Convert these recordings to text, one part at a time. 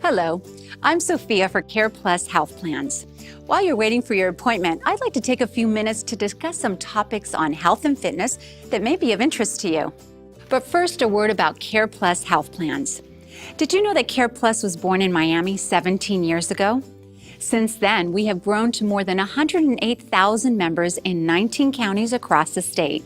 Hello, I'm Sophia for Careplus Health Plans. While you're waiting for your appointment, I'd like to take a few minutes to discuss some topics on health and fitness that may be of interest to you. But first, a word about Careplus Health Plans. Did you know that Careplus was born in Miami 17 years ago? Since then, we have grown to more than 108,000 members in 19 counties across the state.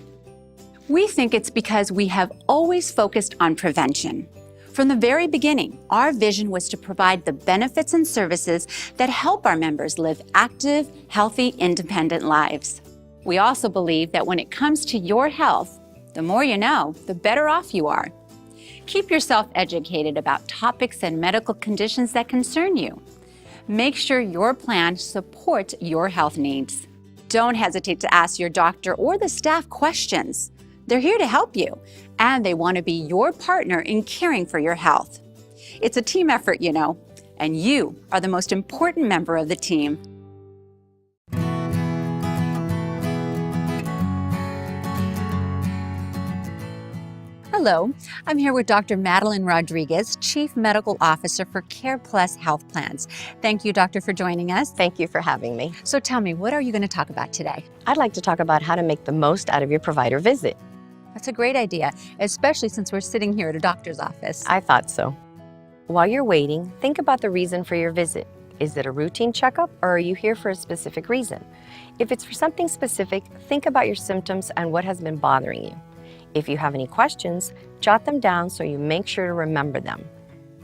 We think it's because we have always focused on prevention. From the very beginning, our vision was to provide the benefits and services that help our members live active, healthy, independent lives. We also believe that when it comes to your health, the more you know, the better off you are. Keep yourself educated about topics and medical conditions that concern you. Make sure your plan supports your health needs. Don't hesitate to ask your doctor or the staff questions. They're here to help you, and they want to be your partner in caring for your health. It's a team effort, you know, and you are the most important member of the team. Hello, I'm here with Dr. Madeline Rodriguez, Chief Medical Officer for Careplus Health Plans. Thank you, Doctor, for joining us. Thank you for having me. So tell me, what are you going to talk about today? I'd like to talk about how to make the most out of your provider visit. That's a great idea, especially since we're sitting here at a doctor's office. I thought so. While you're waiting, think about the reason for your visit. Is it a routine checkup, or are you here for a specific reason? If it's for something specific, think about your symptoms and what has been bothering you. If you have any questions, jot them down so you make sure to remember them.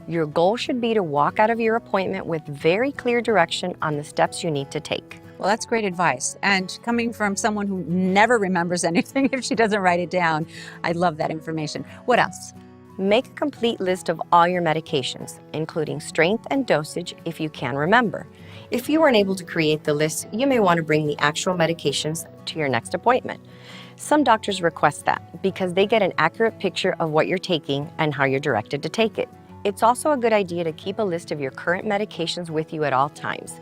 Your goal should be to walk out of your appointment with very clear direction on the steps you need to take. Well, that's great advice. And coming from someone who never remembers anything if she doesn't write it down, I love that information. What else? Make a complete list of all your medications, including strength and dosage if you can remember. If you weren't able to create the list, you may want to bring the actual medications to your next appointment. Some doctors request that because they get an accurate picture of what you're taking and how you're directed to take it. It's also a good idea to keep a list of your current medications with you at all times,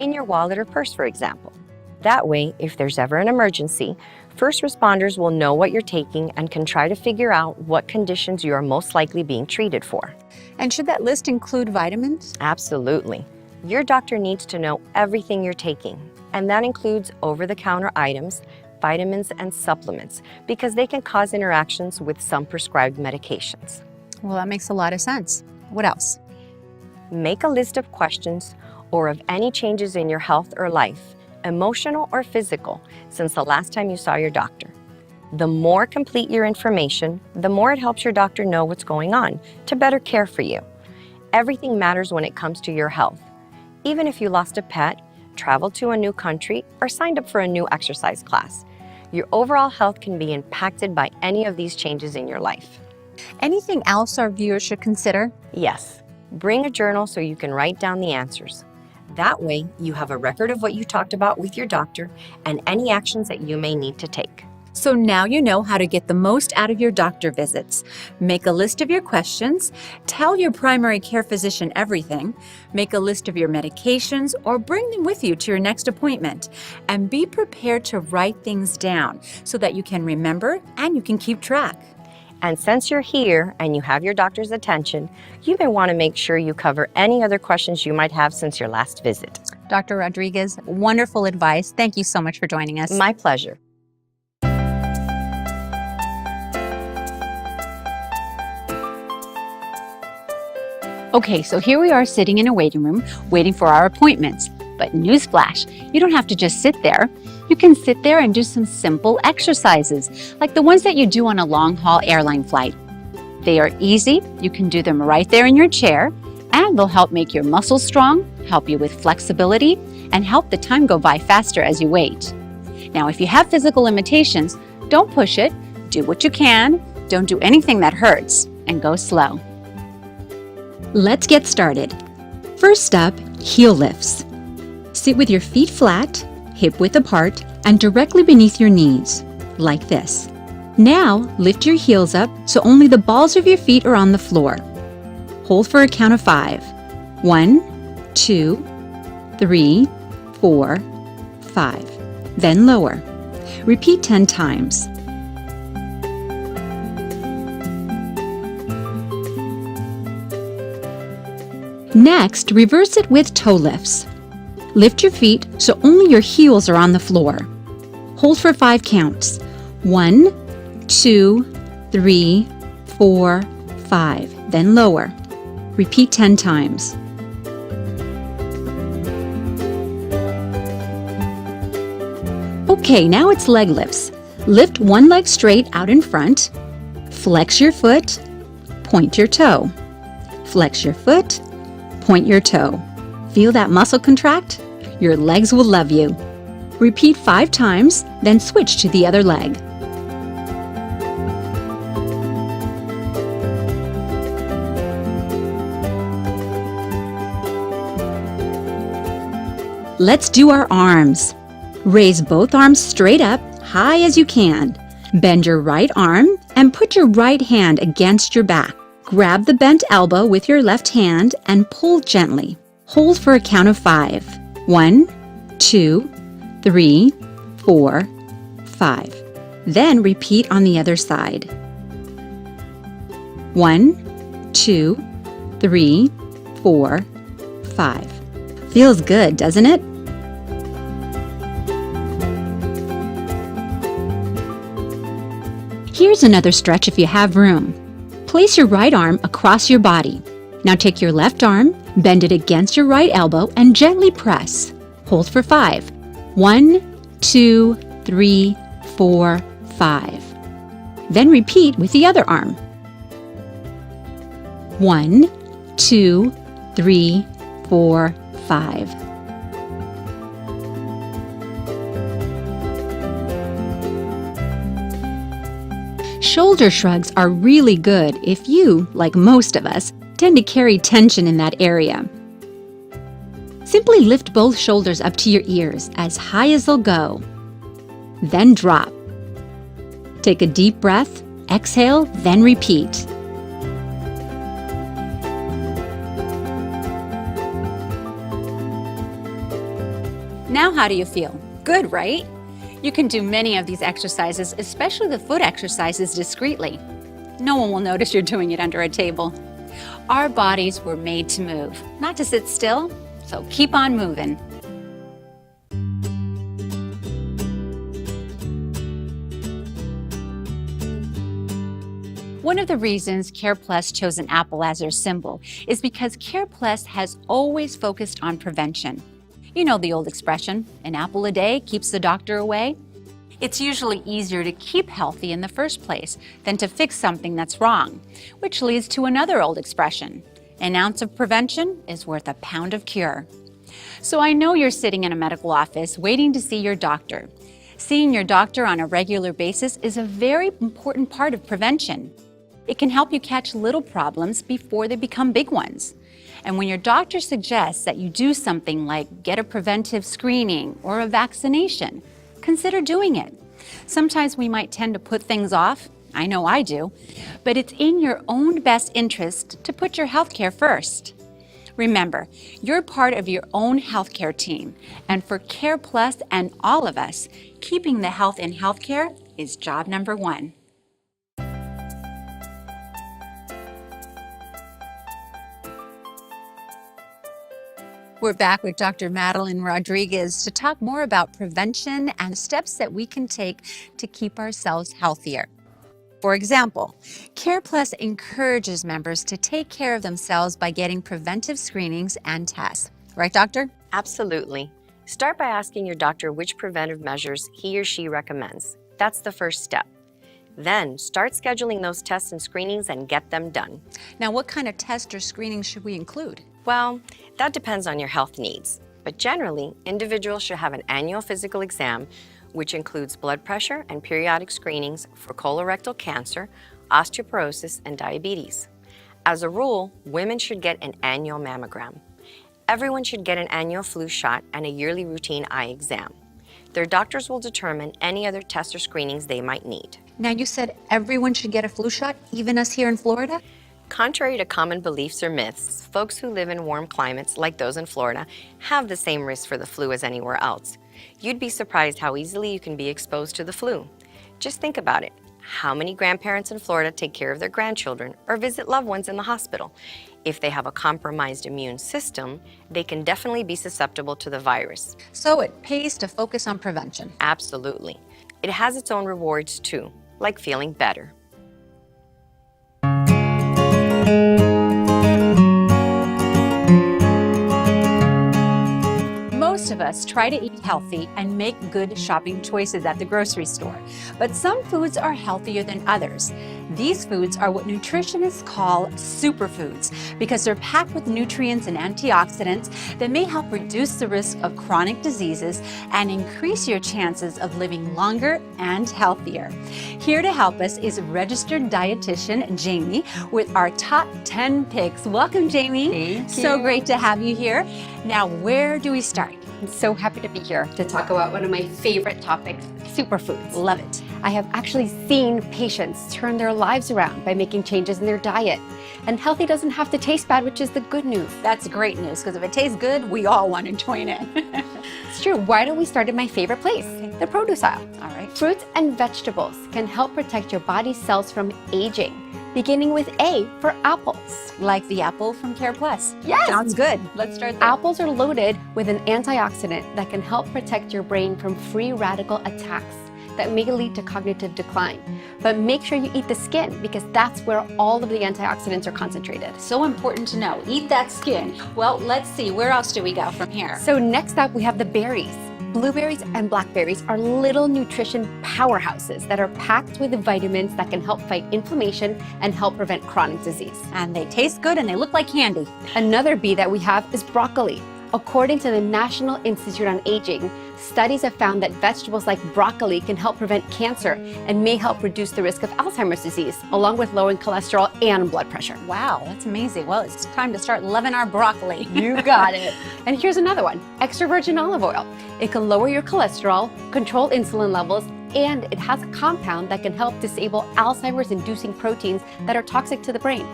in your wallet or purse, for example. That way, if there's ever an emergency, first responders will know what you're taking and can try to figure out what conditions you are most likely being treated for. And should that list include vitamins? Absolutely. Your doctor needs to know everything you're taking, and that includes over-the-counter items, vitamins, and supplements, because they can cause interactions with some prescribed medications. Well, that makes a lot of sense. What else? Make a list of questions or of any changes in your health or life, emotional or physical, since the last time you saw your doctor. The more complete your information, the more it helps your doctor know what's going on to better care for you. Everything matters when it comes to your health. Even if you lost a pet, traveled to a new country, or signed up for a new exercise class, your overall health can be impacted by any of these changes in your life. Anything else our viewers should consider? Yes. Bring a journal so you can write down the answers. That way, you have a record of what you talked about with your doctor and any actions that you may need to take. So now you know how to get the most out of your doctor visits. Make a list of your questions, tell your primary care physician everything, make a list of your medications, or bring them with you to your next appointment. And be prepared to write things down so that you can remember and you can keep track. And since you're here and you have your doctor's attention, you may want to make sure you cover any other questions you might have since your last visit. Dr. Rodriguez, wonderful advice. Thank you so much for joining us. My pleasure. Okay, so here we are sitting in a waiting room, waiting for our appointments. But newsflash, you don't have to just sit there. You can sit there and do some simple exercises, like the ones that you do on a long-haul airline flight. They are easy, you can do them right there in your chair, and they'll help make your muscles strong, help you with flexibility, and help the time go by faster as you wait. Now, if you have physical limitations, don't push it, do what you can, don't do anything that hurts, and go slow. Let's get started. First up, heel lifts. Sit with your feet flat, hip width apart, and directly beneath your knees, like this. Now, lift your heels up so only the balls of your feet are on the floor. Hold for a count of 5. 1, 2, 3, 4, 5. Then lower. Repeat 10 times. Next, reverse it with toe lifts. Lift your feet so only your heels are on the floor. Hold for 5 counts. 1, 2, 3, 4, 5. Then lower. Repeat 10 times. Okay, now it's leg lifts. Lift one leg straight out in front. Flex your foot. Point your toe. Flex your foot. Point your toe. Feel that muscle contract? Your legs will love you. Repeat 5 times, then switch to the other leg. Let's do our arms. Raise both arms straight up, high as you can. Bend your right arm and put your right hand against your back. Grab the bent elbow with your left hand and pull gently. Hold for a count of 5. 1, 2, 3, 4, 5. Then repeat on the other side. 1, 2, 3, 4, 5. Feels good, doesn't it? Here's another stretch if you have room. Place your right arm across your body. Now take your left arm, bend it against your right elbow, and gently press. Hold for 5. 1, 2, 3, 4, 5. Then repeat with the other arm. 1, 2, 3, 4, 5. Shoulder shrugs are really good if you, like most of us, tend to carry tension in that area. Simply lift both shoulders up to your ears as high as they'll go. Then drop. Take a deep breath, exhale, then repeat. Now how do you feel? Good, right? You can do many of these exercises, especially the foot exercises, discreetly. No one will notice you're doing it under a table. Our bodies were made to move, not to sit still, so keep on moving. One of the reasons Careplus chose an apple as their symbol is because Careplus has always focused on prevention. You know the old expression, an apple a day keeps the doctor away. It's usually easier to keep healthy in the first place than to fix something that's wrong, which leads to another old expression, an ounce of prevention is worth a pound of cure. So I know you're sitting in a medical office waiting to see your doctor. Seeing your doctor on a regular basis is a very important part of prevention. It can help you catch little problems before they become big ones. And when your doctor suggests that you do something like get a preventive screening or a vaccination, consider doing it. Sometimes we might tend to put things off, I know I do, but it's in your own best interest to put your healthcare first. Remember, you're part of your own healthcare team, and for Careplus and all of us, keeping the health in healthcare is job number 1. We're back with Dr. Madeline Rodriguez to talk more about prevention and steps that we can take to keep ourselves healthier. For example, Careplus encourages members to take care of themselves by getting preventive screenings and tests. Right, doctor? Absolutely. Start by asking your doctor which preventive measures he or she recommends. That's the first step. Then start scheduling those tests and screenings and get them done. Now, what kind of test or screening should we include? Well, that depends on your health needs, but generally, individuals should have an annual physical exam, which includes blood pressure and periodic screenings for colorectal cancer, osteoporosis, and diabetes. As a rule, women should get an annual mammogram. Everyone should get an annual flu shot and a yearly routine eye exam. Their doctors will determine any other tests or screenings they might need. Now, you said everyone should get a flu shot, even us here in Florida? Contrary to common beliefs or myths, folks who live in warm climates like those in Florida have the same risk for the flu as anywhere else. You'd be surprised how easily you can be exposed to the flu. Just think about it. How many grandparents in Florida take care of their grandchildren or visit loved ones in the hospital? If they have a compromised immune system, they can definitely be susceptible to the virus. So it pays to focus on prevention. Absolutely. It has its own rewards too, like feeling better. Most of us try to eat healthy and make good shopping choices at the grocery store, but some foods are healthier than others. These foods are what nutritionists call superfoods because they're packed with nutrients and antioxidants that may help reduce the risk of chronic diseases and increase your chances of living longer and healthier. Here to help us is registered dietitian Jamie with our top 10 picks. Welcome, Jamie. Thank you. So great to have you here. Now, where do we start? I'm so happy to be here to talk about one of my favorite topics, superfoods. Love it. I have actually seen patients turn their lives around by making changes in their diet. And healthy doesn't have to taste bad, which is the good news. That's great news, because if it tastes good, we all want to join in. It's true. Why don't we start at my favorite place, the produce aisle? All right. Fruits and vegetables can help protect your body's cells from aging, beginning with A for apples. Like the apple from Careplus. Yes! Sounds good. Let's start there. Apples are loaded with an antioxidant that can help protect your brain from free radical attacks that may lead to cognitive decline. But make sure you eat the skin because that's where all of the antioxidants are concentrated. So important to know. Eat that skin. Well, let's see. Where else do we go from here? So next up, we have the berries. Blueberries and blackberries are little nutrition powerhouses that are packed with vitamins that can help fight inflammation and help prevent chronic disease. And they taste good and they look like candy. Another B that we have is broccoli. According to the National Institute on Aging, studies have found that vegetables like broccoli can help prevent cancer and may help reduce the risk of Alzheimer's disease, along with lowering cholesterol and blood pressure. Wow, that's amazing. Well, it's time to start loving our broccoli. You got it. And here's another one, extra virgin olive oil. It can lower your cholesterol, control insulin levels, and it has a compound that can help disable Alzheimer's-inducing proteins that are toxic to the brain.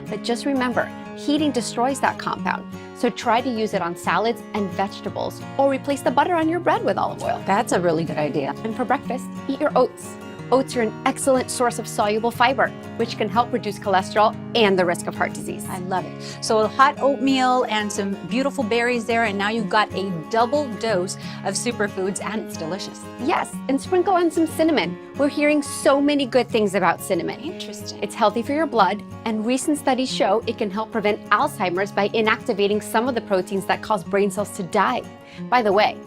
But just remember, heating destroys that compound. So try to use it on salads and vegetables, or replace the butter on your bread with olive oil. That's a really good idea. And for breakfast, eat your oats. Oats are an excellent source of soluble fiber, which can help reduce cholesterol and the risk of heart disease. I love it. So a hot oatmeal and some beautiful berries there, and now you've got a double dose of superfoods, and it's delicious. Yes, and sprinkle on some cinnamon. We're hearing so many good things about cinnamon. Interesting. It's healthy for your blood, and recent studies show it can help prevent Alzheimer's by inactivating some of the proteins that cause brain cells to die. By the way,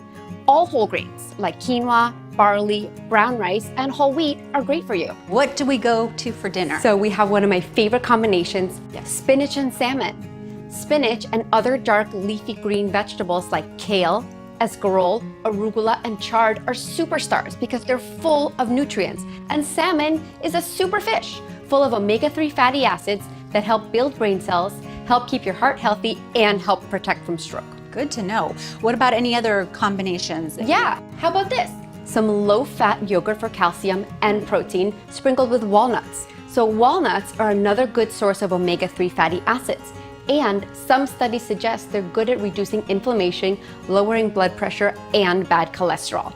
all whole grains like quinoa, barley, brown rice, and whole wheat are great for you. What do we go to for dinner? So we have one of my favorite combinations, spinach and salmon. Spinach and other dark leafy green vegetables like kale, escarole, arugula, and chard are superstars because they're full of nutrients. And salmon is a super fish, full of omega-3 fatty acids that help build brain cells, help keep your heart healthy, and help protect from stroke. Good to know. What about any other combinations? Yeah, how about this? Some low-fat yogurt for calcium and protein sprinkled with walnuts. So walnuts are another good source of omega-3 fatty acids. And some studies suggest they're good at reducing inflammation, lowering blood pressure, and bad cholesterol.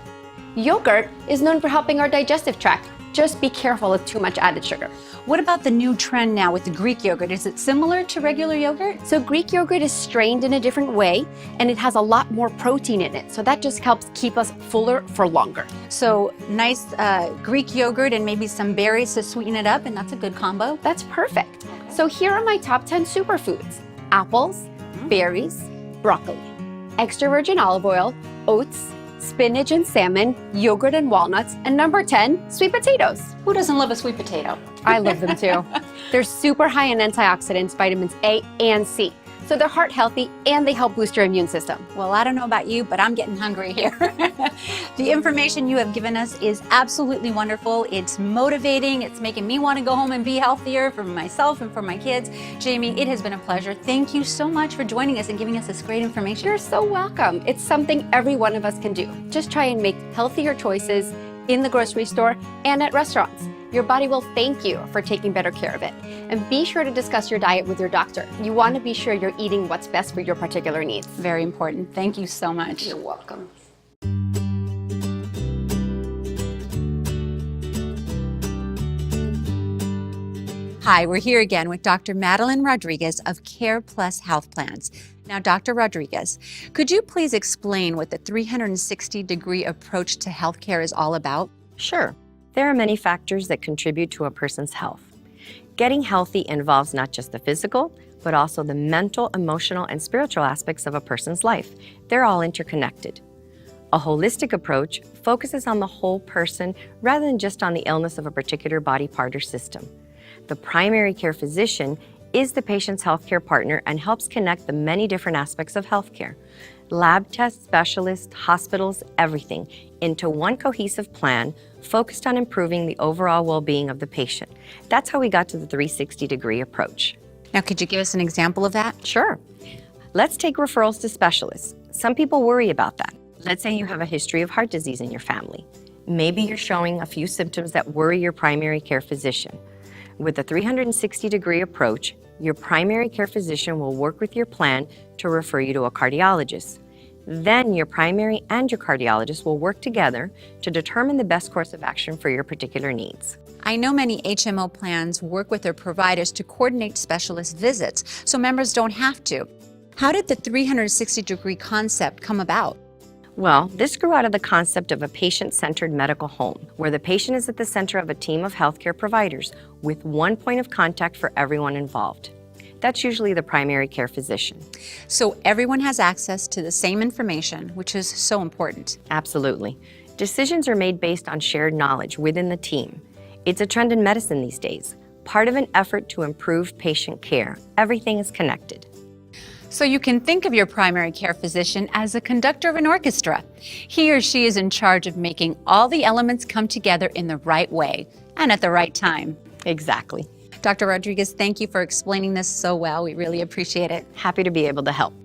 Yogurt is known for helping our digestive tract. Just be careful of too much added sugar. What about the new trend now with the Greek yogurt? Is it similar to regular yogurt? So Greek yogurt is strained in a different way, and it has a lot more protein in it. So that just helps keep us fuller for longer. So nice Greek yogurt and maybe some berries to sweeten it up, and that's a good combo. That's perfect. So here are my top 10 superfoods: apples, berries, broccoli, extra virgin olive oil, oats, spinach and salmon, yogurt and walnuts, and number 10, sweet potatoes. Who doesn't love a sweet potato? I love them too. They're super high in antioxidants, vitamins A and C. So they're heart healthy and they help boost your immune system. Well, I don't know about you, but I'm getting hungry here. The information you have given us is absolutely wonderful. It's motivating. It's making me want to go home and be healthier for myself and for my kids. Jamie, it has been a pleasure. Thank you so much for joining us and giving us this great information. You're so welcome. It's something every one of us can do. Just try and make healthier choices in the grocery store and at restaurants. Your body will thank you for taking better care of it. And be sure to discuss your diet with your doctor. You want to be sure you're eating what's best for your particular needs. Very important. Thank you so much. You're welcome. Hi, we're here again with Dr. Madeline Rodriguez of Careplus Health Plans. Now, Dr. Rodriguez, could you please explain what the 360-degree approach to healthcare is all about? Sure, there are many factors that contribute to a person's health. Getting healthy involves not just the physical, but also the mental, emotional, and spiritual aspects of a person's life. They're all interconnected. A holistic approach focuses on the whole person rather than just on the illness of a particular body part or system. The primary care physician is the patient's healthcare partner and helps connect the many different aspects of healthcare, lab tests, specialists, hospitals, everything, into one cohesive plan focused on improving the overall well-being of the patient. That's how we got to the 360-degree approach. Now, could you give us an example of that? Sure. Let's take referrals to specialists. Some people worry about that. Let's say you have a history of heart disease in your family. Maybe you're showing a few symptoms that worry your primary care physician. With the 360-degree approach, your primary care physician will work with your plan to refer you to a cardiologist. Then your primary and your cardiologist will work together to determine the best course of action for your particular needs. I know many HMO plans work with their providers to coordinate specialist visits, so members don't have to. How did the 360-degree concept come about? Well, this grew out of the concept of a patient-centered medical home, where the patient is at the center of a team of healthcare providers with one point of contact for everyone involved. That's usually the primary care physician. So everyone has access to the same information, which is so important. Absolutely. Decisions are made based on shared knowledge within the team. It's a trend in medicine these days, part of an effort to improve patient care. Everything is connected. So you can think of your primary care physician as a conductor of an orchestra. He or she is in charge of making all the elements come together in the right way and at the right time. Exactly. Dr. Rodriguez, thank you for explaining this so well. We really appreciate it. Happy to be able to help.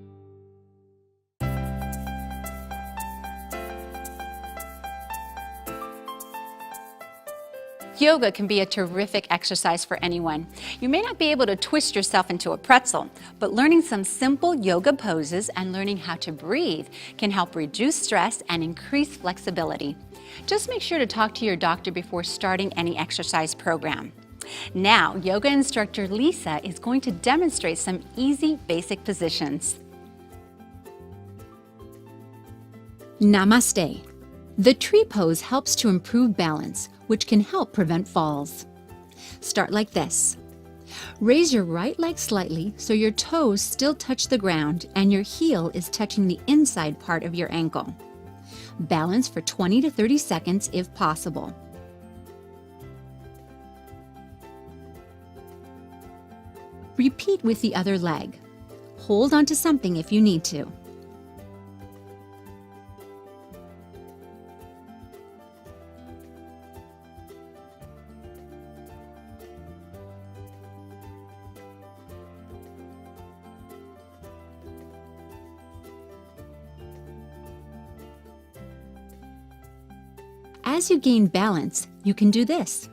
Yoga can be a terrific exercise for anyone. You may not be able to twist yourself into a pretzel, but learning some simple yoga poses and learning how to breathe can help reduce stress and increase flexibility. Just make sure to talk to your doctor before starting any exercise program. Now, yoga instructor Lisa is going to demonstrate some easy basic positions. Namaste. The tree pose helps to improve balance, which can help prevent falls. Start like this. Raise your right leg slightly so your toes still touch the ground and your heel is touching the inside part of your ankle. Balance for 20 to 30 seconds if possible. Repeat with the other leg. Hold onto something if you need to. As you gain balance, you can do this.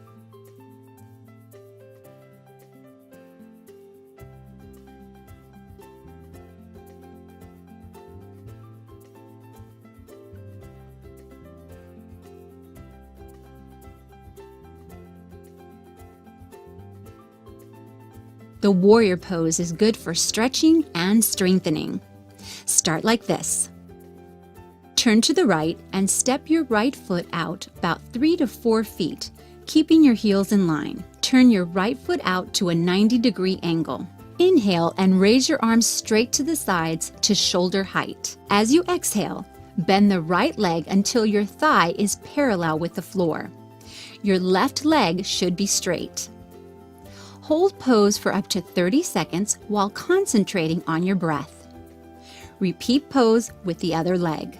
The warrior pose is good for stretching and strengthening. Start like this. Turn to the right and step your right foot out about 3 to 4 feet, keeping your heels in line. Turn your right foot out to a 90-degree angle. Inhale and raise your arms straight to the sides to shoulder height. As you exhale, bend the right leg until your thigh is parallel with the floor. Your left leg should be straight. Hold pose for up to 30 seconds while concentrating on your breath. Repeat pose with the other leg.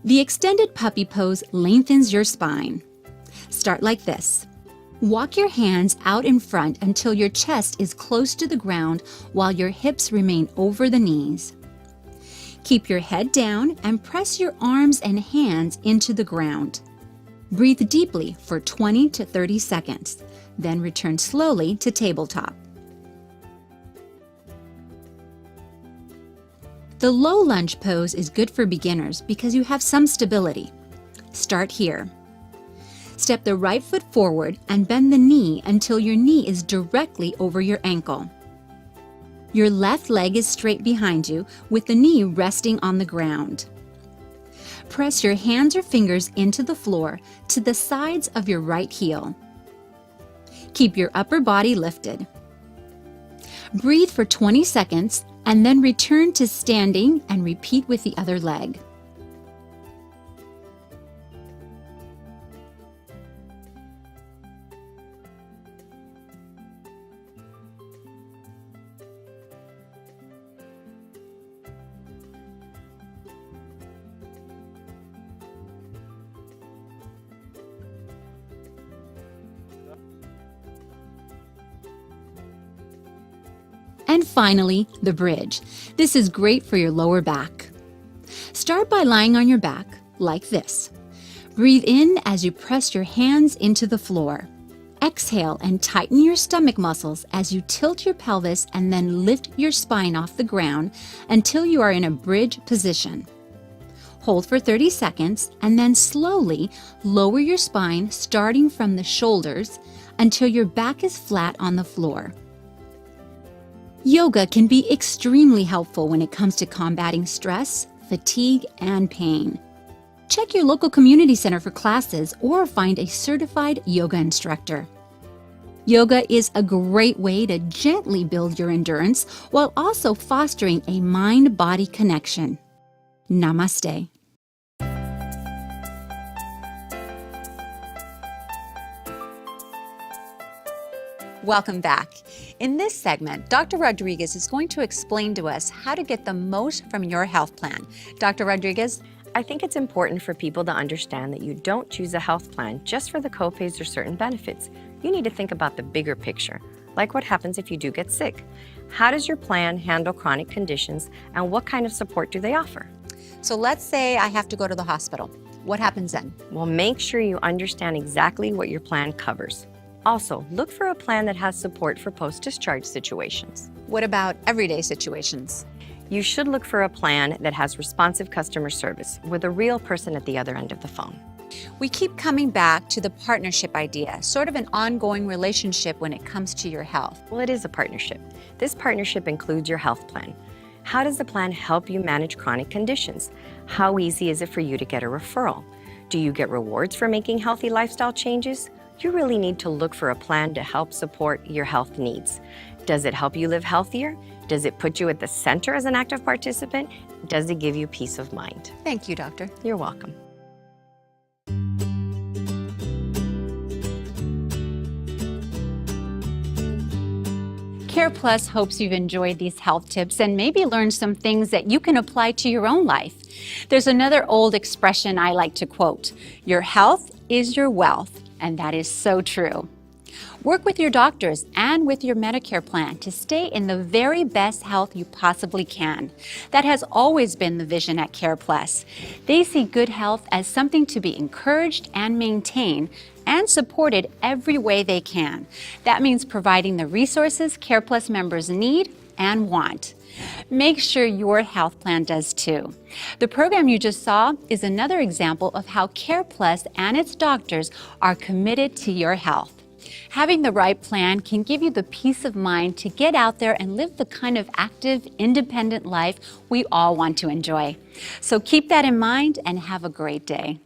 The extended puppy pose lengthens your spine. Start like this. Walk your hands out in front until your chest is close to the ground while your hips remain over the knees. Keep your head down and press your arms and hands into the ground. Breathe deeply for 20 to 30 seconds, then return slowly to tabletop. The low lunge pose is good for beginners because you have some stability. Start here. Step the right foot forward and bend the knee until your knee is directly over your ankle. Your left leg is straight behind you with the knee resting on the ground. Press your hands or fingers into the floor to the sides of your right heel. Keep your upper body lifted. Breathe for 20 seconds and then return to standing and repeat with the other leg. And finally, the bridge. This is great for your lower back. Start by lying on your back, like this. Breathe in as you press your hands into the floor. Exhale and tighten your stomach muscles as you tilt your pelvis and then lift your spine off the ground until you are in a bridge position. Hold for 30 seconds and then slowly lower your spine starting from the shoulders until your back is flat on the floor. Yoga can be extremely helpful when it comes to combating stress, fatigue, and pain. Check your local community center for classes or find a certified yoga instructor. Yoga is a great way to gently build your endurance while also fostering a mind-body connection. Namaste. Welcome back. In this segment, Dr. Rodriguez is going to explain to us how to get the most from your health plan. Dr. Rodriguez? I think it's important for people to understand that you don't choose a health plan just for the copays or certain benefits. You need to think about the bigger picture, like what happens if you do get sick. How does your plan handle chronic conditions, and what kind of support do they offer? So let's say I have to go to the hospital. What happens then? Well, make sure you understand exactly what your plan covers. Also, look for a plan that has support for post-discharge situations. What about everyday situations? You should look for a plan that has responsive customer service with a real person at the other end of the phone. We keep coming back to the partnership idea, sort of an ongoing relationship when it comes to your health. Well, it is a partnership. This partnership includes your health plan. How does the plan help you manage chronic conditions? How easy is it for you to get a referral? Do you get rewards for making healthy lifestyle changes? You really need to look for a plan to help support your health needs. Does it help you live healthier? Does it put you at the center as an active participant? Does it give you peace of mind? Thank you, Doctor. You're welcome. Careplus hopes you've enjoyed these health tips and maybe learned some things that you can apply to your own life. There's another old expression I like to quote: your health is your wealth. And that is so true. Work with your doctors and with your Medicare plan to stay in the very best health you possibly can. That has always been the vision at Careplus. They see good health as something to be encouraged and maintained and supported every way they can. That means providing the resources Careplus members need and want. Make sure your health plan does too. The program you just saw is another example of how Careplus and its doctors are committed to your health. Having the right plan can give you the peace of mind to get out there and live the kind of active, independent life we all want to enjoy. So keep that in mind and have a great day.